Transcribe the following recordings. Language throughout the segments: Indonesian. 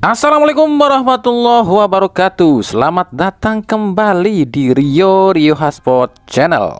Assalamualaikum warahmatullahi wabarakatuh. Selamat datang kembali di Rio Hotspot Channel.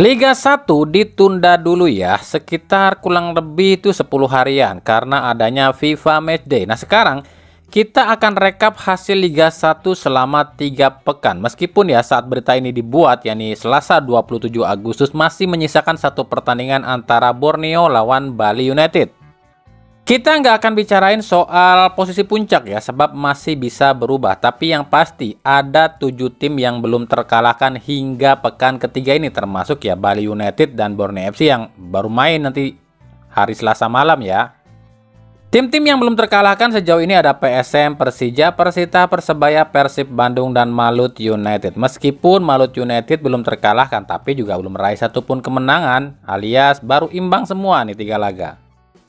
Liga 1 ditunda dulu ya, sekitar kurang lebih itu 10 harian karena adanya FIFA Matchday. Nah sekarang kita akan rekap hasil Liga 1 selama 3 pekan. Meskipun ya saat berita ini dibuat, yakni Selasa 27 Agustus, masih menyisakan satu pertandingan antara Borneo lawan Bali United. Kita nggak akan bicarain soal posisi puncak ya, sebab masih bisa berubah. Tapi yang pasti ada 7 tim yang belum terkalahkan hingga pekan ketiga ini, termasuk ya Bali United dan Borneo FC yang baru main nanti hari Selasa malam ya. Tim-tim yang belum terkalahkan sejauh ini ada PSM, Persija, Persita, Persebaya, Persib Bandung, dan Malut United. Meskipun Malut United belum terkalahkan, tapi juga belum meraih satupun kemenangan, alias baru imbang semua nih 3 laga.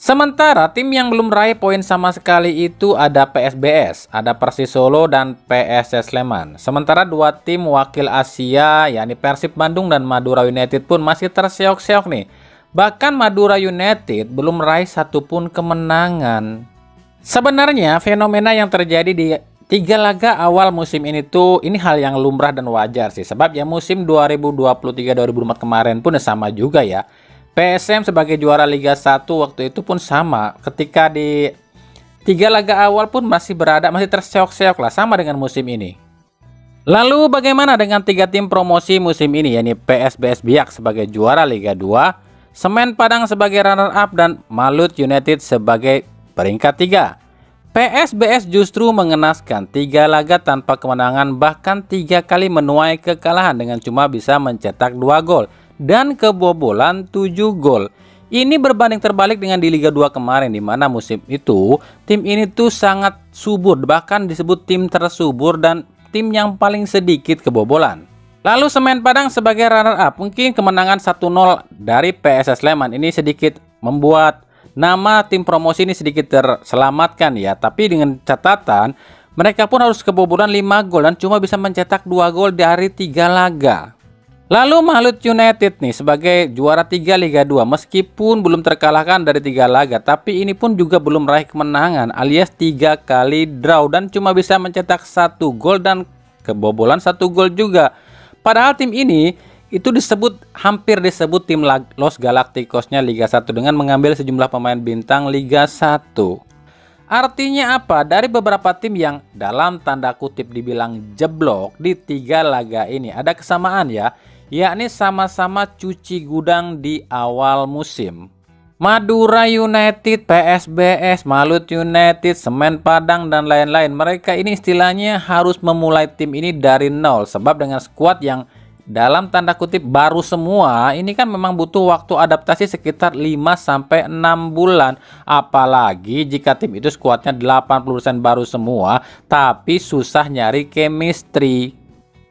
Sementara tim yang belum meraih poin sama sekali itu ada PSBS, ada Persis Solo, dan PSS Sleman. Sementara 2 tim wakil Asia, yakni Persib Bandung dan Madura United pun masih terseok-seok nih. Bahkan Madura United belum meraih satupun kemenangan. Sebenarnya fenomena yang terjadi di 3 laga awal musim ini ini hal yang lumrah dan wajar sih. Sebab ya musim 2023-2024 kemarin pun sama juga ya. PSM sebagai juara Liga 1 waktu itu pun sama. Ketika di 3 laga awal pun masih terseok-seok lah, sama dengan musim ini. Lalu bagaimana dengan 3 tim promosi musim ini, yakni PSBS Biak sebagai juara Liga 2, Semen Padang sebagai runner up, dan Malut United sebagai peringkat 3. PSBS justru mengenaskan, 3 laga tanpa kemenangan, bahkan 3 kali menuai kekalahan dengan cuma bisa mencetak 2 gol dan kebobolan 7 gol. Ini berbanding terbalik dengan di Liga 2 kemarin, di mana musim itu tim ini sangat subur, bahkan disebut tim tersubur dan tim yang paling sedikit kebobolan. Lalu Semen Padang sebagai runner up, mungkin kemenangan 1-0 dari PSS Sleman ini sedikit membuat nama tim promosi ini sedikit terselamatkan ya, tapi dengan catatan mereka pun harus kebobolan 5 gol dan cuma bisa mencetak 2 gol dari 3 laga. Lalu Malut United nih sebagai juara 3 Liga 2, meskipun belum terkalahkan dari 3 laga, tapi ini pun juga belum meraih kemenangan, alias 3 kali draw dan cuma bisa mencetak 1 gol dan kebobolan 1 gol juga. Padahal tim ini itu hampir disebut tim Los Galacticosnya Liga 1 dengan mengambil sejumlah pemain bintang Liga 1. Artinya apa? Dari beberapa tim yang dalam tanda kutip dibilang jeblok di 3 laga ini ada kesamaan ya, yakni sama-sama cuci gudang di awal musim. Madura United, PSBS, Malut United, Semen Padang, dan lain-lain, mereka ini istilahnya harus memulai tim ini dari nol. Sebab dengan skuad yang dalam tanda kutip baru semua, ini kan memang butuh waktu adaptasi sekitar 5-6 bulan. Apalagi jika tim itu skuadnya 80% baru semua, tapi susah nyari chemistry.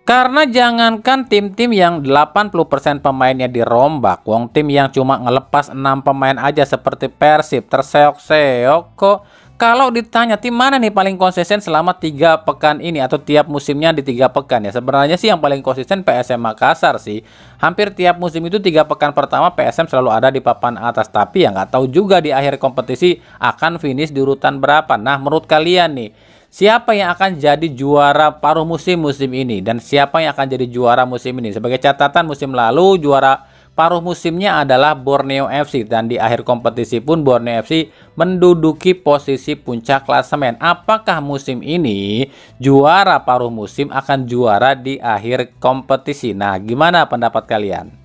Karena jangankan tim-tim yang 80% pemainnya dirombak, wong tim yang cuma ngelepas 6 pemain aja seperti Persib terseok-seok kok. Kalau ditanya tim mana nih paling konsisten selama 3 pekan ini atau tiap musimnya di 3 pekan ya, sebenarnya sih yang paling konsisten PSM Makassar sih. Hampir tiap musim itu 3 pekan pertama PSM selalu ada di papan atas, tapi ya nggak tahu juga di akhir kompetisi akan finish di urutan berapa. Nah menurut kalian nih, siapa yang akan jadi juara paruh musim ini, dan siapa yang akan jadi juara musim ini? Sebagai catatan, musim lalu juara paruh musimnya adalah Borneo FC, dan di akhir kompetisi pun Borneo FC menduduki posisi puncak klasemen. Apakah musim ini juara paruh musim akan juara di akhir kompetisi? Nah, gimana pendapat kalian?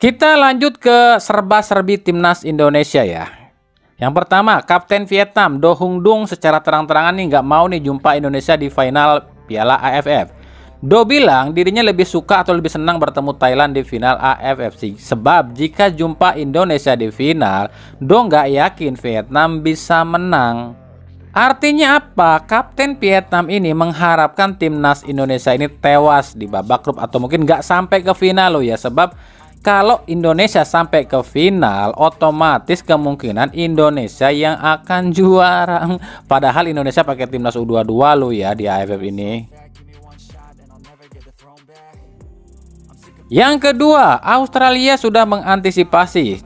Kita lanjut ke serba-serbi timnas Indonesia ya. Yang pertama, Kapten Vietnam Do Hung Dung secara terang-terangan nih nggak mau nih jumpa Indonesia di final Piala AFF. Do bilang dirinya lebih suka atau lebih senang bertemu Thailand di final AFF. Sebab jika jumpa Indonesia di final, Do nggak yakin Vietnam bisa menang. Artinya apa? Kapten Vietnam ini mengharapkan timnas Indonesia ini tewas di babak grup atau mungkin nggak sampai ke final loh ya. Sebab Kalau Indonesia sampai ke final, otomatis kemungkinan Indonesia yang akan juara. Padahal Indonesia pakai timnas U22 loh ya di AFF ini. Yang kedua, Australia sudah mengantisipasi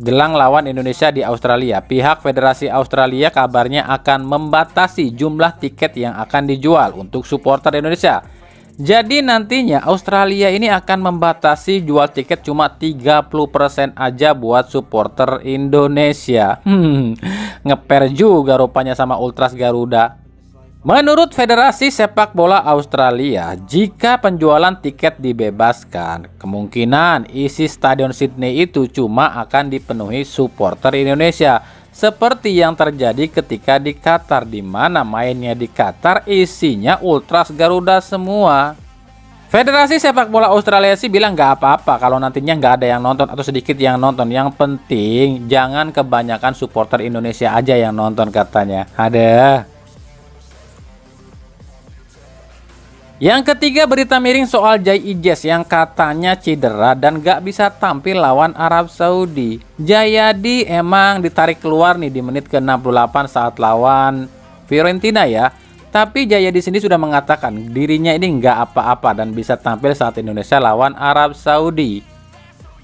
jelang lawan Indonesia di Australia. Pihak Federasi Australia kabarnya akan membatasi jumlah tiket yang akan dijual untuk supporter Indonesia. Jadi nantinya Australia ini akan membatasi jual tiket cuma 30% aja buat supporter Indonesia. Ngeper juga rupanya sama Ultras Garuda. Menurut Federasi Sepak Bola Australia, jika penjualan tiket dibebaskan, kemungkinan isi Stadion Sydney itu cuma akan dipenuhi supporter Indonesia. Seperti yang terjadi ketika di Qatar, di mana mainnya di Qatar isinya Ultras Garuda semua. Federasi Sepak Bola Australia sih bilang nggak apa-apa kalau nantinya nggak ada yang nonton atau sedikit yang nonton. Yang penting jangan kebanyakan supporter Indonesia aja yang nonton katanya. Ada. Yang ketiga, berita miring soal Jai Ijes yang katanya cedera dan gak bisa tampil lawan Arab Saudi. Jayadi emang ditarik keluar nih di menit ke-68 saat lawan Fiorentina ya. Tapi Jayadi sendiri sudah mengatakan dirinya ini nggak apa-apa dan bisa tampil saat Indonesia lawan Arab Saudi.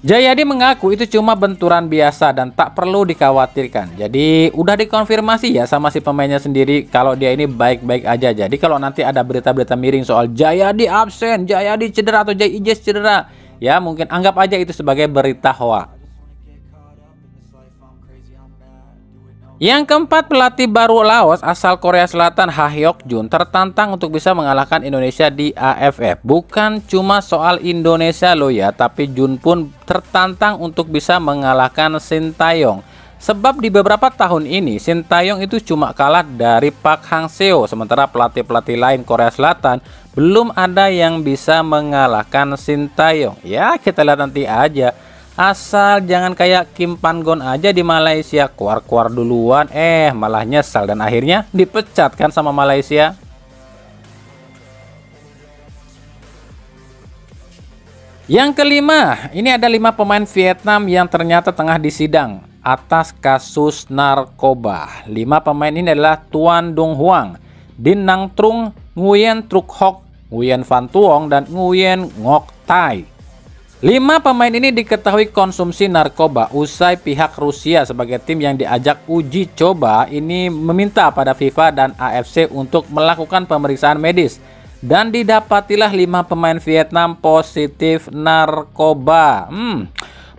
Jayadi mengaku itu cuma benturan biasa dan tak perlu dikhawatirkan. Jadi udah dikonfirmasi ya sama si pemainnya sendiri kalau dia ini baik-baik aja. Jadi kalau nanti ada berita-berita miring soal Jayadi absen, Jayadi cedera atau Jai Ijes cedera, ya mungkin anggap aja itu sebagai berita hoax. Yang keempat, pelatih baru Laos asal Korea Selatan Ha Hyok-jun tertantang untuk bisa mengalahkan Indonesia di AFF. Bukan cuma soal Indonesia loh ya, tapi Jun pun tertantang untuk bisa mengalahkan Sintayong. Sebab di beberapa tahun ini Sintayong itu cuma kalah dari Park Hang-seo, sementara pelatih-pelatih lain Korea Selatan belum ada yang bisa mengalahkan Sintayong. Ya kita lihat nanti aja. Asal jangan kayak Kim Pan-gon aja di Malaysia, keluar-keluar duluan, malah nyesal dan akhirnya dipecat kan sama Malaysia. Yang kelima, ini ada 5 pemain Vietnam yang ternyata tengah disidang atas kasus narkoba. 5 pemain ini adalah Tuan Dong Huang, Din Nang Trung, Nguyen Truk Hoc, Nguyen Van Tuong, dan Nguyen Ngoc Tai. 5 pemain ini diketahui konsumsi narkoba usai pihak Rusia sebagai tim yang diajak uji coba ini meminta pada FIFA dan AFC untuk melakukan pemeriksaan medis. Dan didapatilah 5 pemain Vietnam positif narkoba.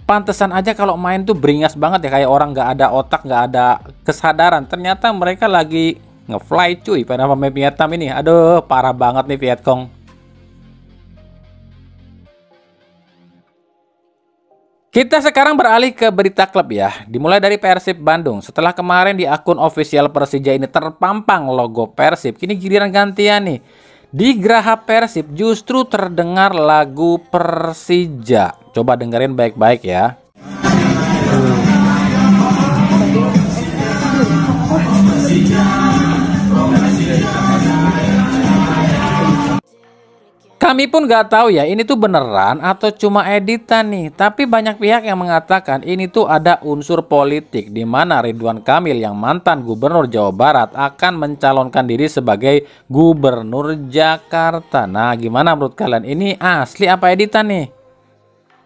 Pantesan aja kalau main tuh beringas banget ya, kayak orang nggak ada otak, nggak ada kesadaran. Ternyata mereka lagi ngefly cuy pada pemain Vietnam ini. Aduh, parah banget nih Vietcong. Kita sekarang beralih ke berita klub ya. Dimulai dari Persib Bandung. Setelah kemarin di akun official Persija ini terpampang logo Persib, kini giliran gantian nih. Di Geraha Persib justru terdengar lagu Persija. Coba dengerin baik-baik ya. Kami pun nggak tahu ya ini tuh beneran atau cuma editan nih. Tapi banyak pihak yang mengatakan ini tuh ada unsur politik, di mana Ridwan Kamil yang mantan gubernur Jawa Barat akan mencalonkan diri sebagai gubernur Jakarta. Nah gimana menurut kalian, ini asli apa editan nih?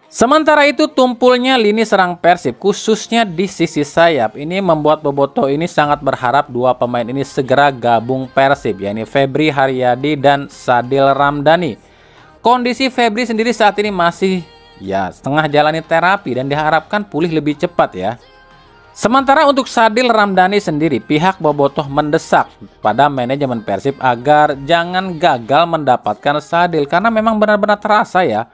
Sementara itu tumpulnya lini serang Persib khususnya di sisi sayap ini membuat Boboto ini sangat berharap 2 pemain ini segera gabung Persib, yakni Febri Haryadi dan Sadil Ramdhani. Kondisi Febri sendiri saat ini masih ya setengah jalani terapi dan diharapkan pulih lebih cepat ya. Sementara untuk Sadil Ramdhani sendiri, pihak Bobotoh mendesak pada manajemen Persib agar jangan gagal mendapatkan Sadil karena memang benar-benar terasa ya.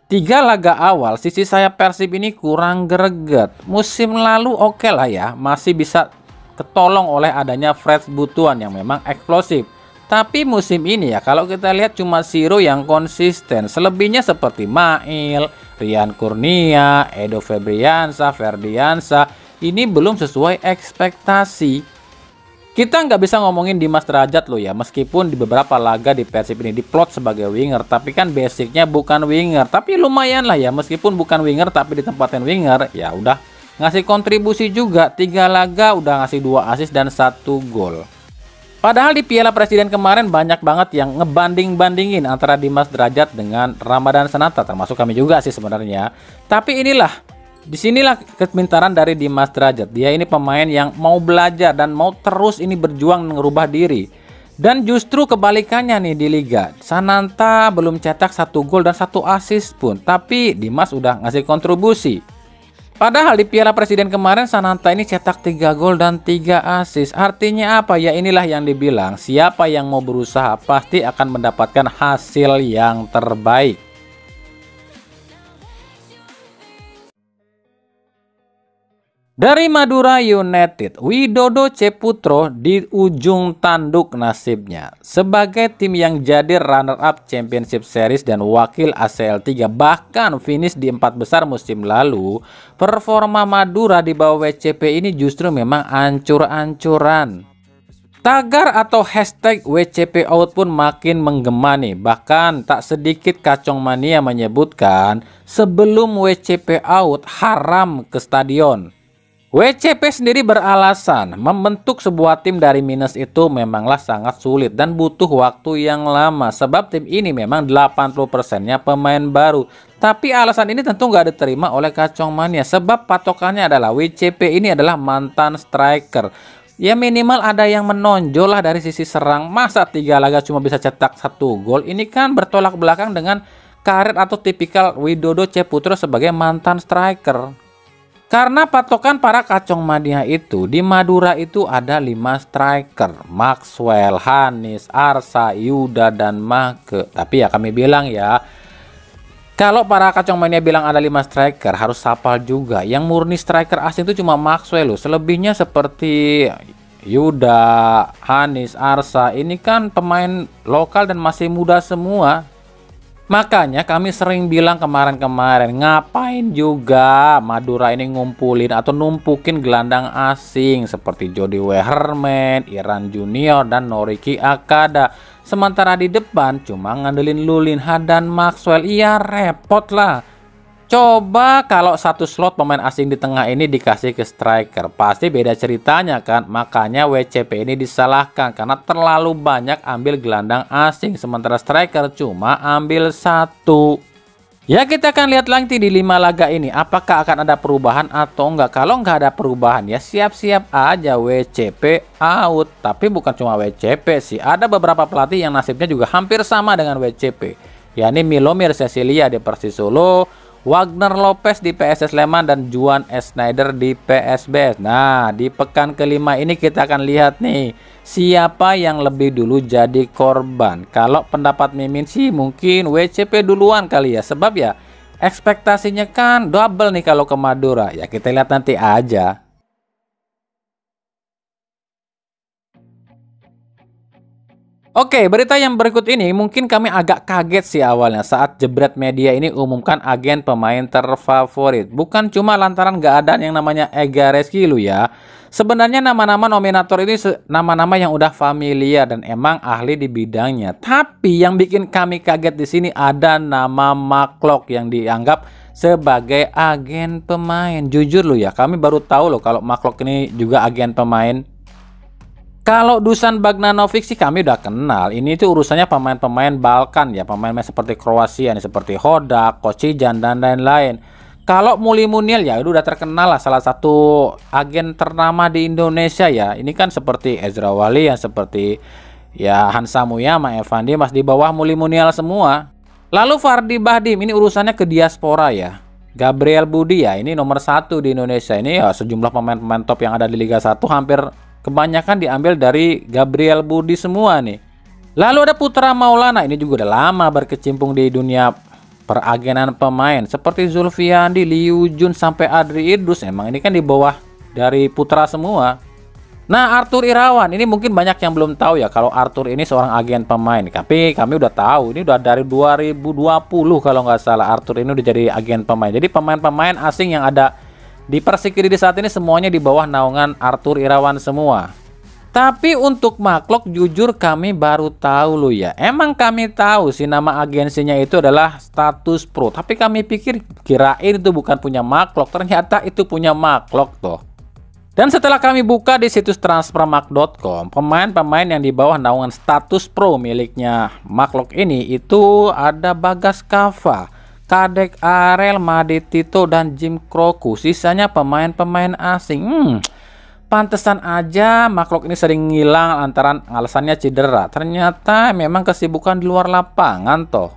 3 laga awal sisi sayap Persib ini kurang greget. Musim lalu oke lah ya, masih bisa ketolong oleh adanya Fred Butuan yang memang eksplosif. Tapi musim ini ya kalau kita lihat cuma Siro yang konsisten. Selebihnya seperti Mail, Rian Kurnia, Edo Febriansa, Ferdiansa ini belum sesuai ekspektasi. Kita nggak bisa ngomongin Dimas Derajat loh ya, meskipun di beberapa laga di Persib ini diplot sebagai winger, tapi kan basicnya bukan winger. Tapi lumayan lah ya, meskipun bukan winger tapi ditempatin winger, ya udah ngasih kontribusi juga. 3 laga udah ngasih 2 assist dan 1 gol. Padahal di Piala Presiden kemarin banyak banget yang ngebanding-bandingin antara Dimas Derajat dengan Ramadhan Sananta, termasuk kami juga sih sebenarnya. Tapi disinilah kepintaran dari Dimas Derajat. Dia ini pemain yang mau belajar dan mau terus ini berjuang ngerubah diri. Dan justru kebalikannya nih di Liga. Sananta belum cetak 1 gol dan 1 assist pun, tapi Dimas udah ngasih kontribusi. Padahal di Piala Presiden kemarin Sananta ini cetak 3 gol dan 3 assist. Artinya apa? Ya inilah yang dibilang, siapa yang mau berusaha pasti akan mendapatkan hasil yang terbaik. Dari Madura United, Widodo Ceputro di ujung tanduk nasibnya. Sebagai tim yang jadi runner-up Championship Series dan wakil ACL 3, bahkan finish di 4 besar musim lalu, performa Madura di bawah WCP ini justru memang ancur-ancuran. Tagar atau hashtag WCP out pun makin menggema nih. Bahkan tak sedikit kacong mania menyebutkan sebelum WCP out haram ke stadion. WCP sendiri beralasan membentuk sebuah tim dari minus itu memanglah sangat sulit dan butuh waktu yang lama, sebab tim ini memang 80%-nya pemain baru. Tapi alasan ini tentu nggak diterima oleh kacong mania, sebab patokannya adalah WCP ini adalah mantan striker. Ya minimal ada yang menonjol lah dari sisi serang. Masa 3 laga cuma bisa cetak 1 gol? Ini kan bertolak belakang dengan karir atau tipikal Widodo Ceputro sebagai mantan striker. Karena patokan para kacong mania itu, di Madura itu ada 5 striker. Maxwell, Hanis, Arsa, Yuda, dan Make. Tapi ya kami bilang ya, kalau para kacong mania bilang ada 5 striker, harus hafal juga. Yang murni striker asing itu cuma Maxwell loh. Selebihnya seperti Yuda, Hanis, Arsa, ini kan pemain lokal dan masih muda semua. Makanya kami sering bilang kemarin-kemarin, ngapain juga Madura ini ngumpulin atau numpukin gelandang asing seperti Jody Weherman, Iran Junior, dan Noriki Akada. Sementara di depan cuma ngandelin Lulinha dan Maxwell. Iya repot lah. Coba kalau satu slot pemain asing di tengah ini dikasih ke striker, pasti beda ceritanya kan. Makanya WCP ini disalahkan karena terlalu banyak ambil gelandang asing, sementara striker cuma ambil 1. Ya kita akan lihat nanti di 5 laga ini apakah akan ada perubahan atau enggak. Kalau enggak ada perubahan ya siap-siap aja WCP out. Tapi bukan cuma WCP sih, ada beberapa pelatih yang nasibnya juga hampir sama dengan WCP, yakni Milomir Cecilia di Persis Solo, Wagner Lopez di PSS Sleman, dan Juan Schneider di PSBS. Nah, di pekan kelima ini kita akan lihat nih siapa yang lebih dulu jadi korban. Kalau pendapat Mimin sih mungkin WCP duluan kali ya, sebab ya ekspektasinya kan double nih kalau ke Madura. Ya kita lihat nanti aja. Oke, berita yang berikut ini mungkin kami agak kaget sih awalnya saat jebret media ini umumkan agen pemain terfavorit. Bukan cuma lantaran gak ada yang namanya Ega Reskilu ya. Sebenarnya nama-nama nominator ini nama-nama yang udah familiar dan emang ahli di bidangnya. Tapi yang bikin kami kaget di sini ada nama Maklok yang dianggap sebagai agen pemain. Jujur loh ya, kami baru tahu loh kalau Maklok ini juga agen pemain. Kalau Dusan Bagnanovic sih kami udah kenal. Ini tuh urusannya pemain-pemain Balkan ya, pemain-pemain seperti Kroasia nih, seperti Hodak, Kocijan, dan lain-lain. Kalau Muli Muniel ya udah terkenal lah, salah satu agen ternama di Indonesia ya. Ini kan seperti Ezra Wali, yang seperti ya Hansa Muyama, Evan Dimas, di bawah Muli Muniel semua. Lalu Fardi Bahdim ini urusannya ke diaspora ya. Gabriel Budi ya, ini nomor 1 di Indonesia. Ini ya sejumlah pemain-pemain top yang ada di Liga 1 hampir kebanyakan diambil dari Gabriel Budi semua nih. Lalu ada Putra Maulana, ini juga udah lama berkecimpung di dunia peragenan pemain seperti Zulfiandi, Liu Jun, sampai Adri Idrus. Emang ini kan di bawah dari Putra semua. Nah, Arthur Irawan ini mungkin banyak yang belum tahu ya kalau Arthur ini seorang agen pemain. Tapi kami udah tahu, ini udah dari 2020 kalau nggak salah Arthur ini udah jadi agen pemain. Jadi pemain-pemain asing yang ada di Persik Kediri saat ini semuanya di bawah naungan Arthur Irawan semua. Tapi untuk Marklock jujur kami baru tahu loh ya. Emang kami tahu sih nama agensinya itu adalah Status Pro. Tapi kami pikir kirain itu bukan punya Marklock. Ternyata itu punya Marklock toh. Dan setelah kami buka di situs transfermarkt.com, pemain-pemain yang di bawah naungan Status Pro miliknya Marklock ini itu ada Bagas Kava, Kadek Arel, Made Tito, dan Jim Kroku. Sisanya pemain-pemain asing. Pantesan aja Marklock ini sering ngilang lantaran alasannya cedera. Ternyata memang kesibukan di luar lapangan toh.